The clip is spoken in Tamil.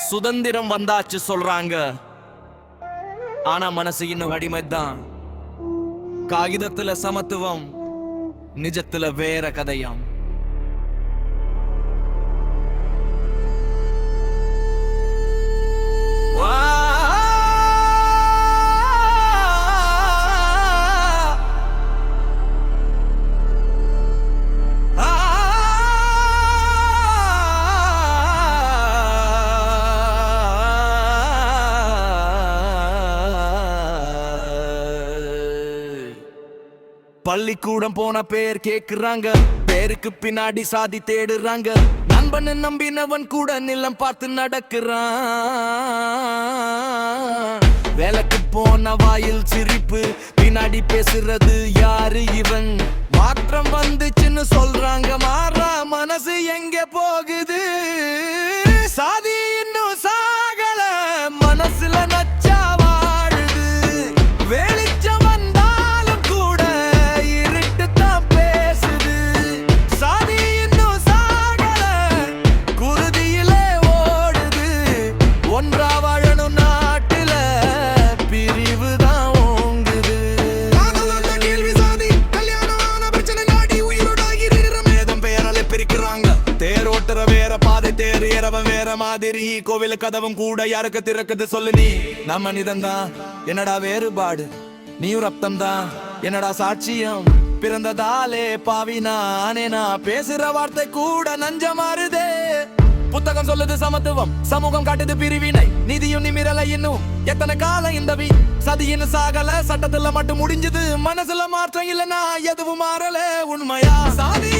சுதந்திரம் வந்தாச்சு சொல்றாங்க, ஆனா மனசு இன்னும் அடிமைதான். காகிதத்துல சமத்துவம், நிஜத்துல வேற கதையாம். பள்ளிக்கூடம் போன பேர் கேக்குறாங்க, பேருக்கு பின்னாடி சாதி தேடுறாங்க. நண்பன் நம்பினவன் கூட நிலம் பார்த்து நடக்கிறான். வேலைக்கு போன வாயில் சிரிப்பு, பின்னாடி பேசுறது யாரு இவன்? மாற்றம் வந்துச்சுன்னு சொல்றாங்க, மாறா மனசு எங்க போகுது? சாதி இன்னும் சாகல, மனசுல நச்சா வாழுது. வெளிச்சம் வந்தாலும் கூட இருட்டு தான் பேசுது. சாதி இன்னும் சாகல, குருதியிலே ஓடுது. ஒன்றா வாழணும் நாட்டுல, பிரிவு தான் ஓங்குது. கேள்வி சாதி, கல்யாணமான பிரச்சனை நாடி உயிரோடாகி மேதம் பெயராலே பிரிக்கிறாங்க. தேரோட்டுற வேற பாதை, தேர் ஏறவன் வேற மாதிரி. கோவில் கதவும் கூட யாருக்கு திறக்குது சொல்லு நீ? நம்ம நிதந்தான் என்னடா வேறுபாடு? நீயும் ரத்தம் தான் என்னடா சாட்சியம்? பிறந்ததாலே பாவி நானேனா? பேசுற வார்த்தை கூட நஞ்ச மாறுதே. புத்தகம் சொல்லுது சமத்துவம், சமூகம் காட்டுது பிரிவினை. நீதியும் நிமிரல இன்னும் எத்தனை காலம் இந்த சதியின் சாகல. சட்டத்துல மட்டும் முடிஞ்சது, மனசுல மாற்றம் இல்லைன்னா எதுவும் மாறல. உண்மையா சாதி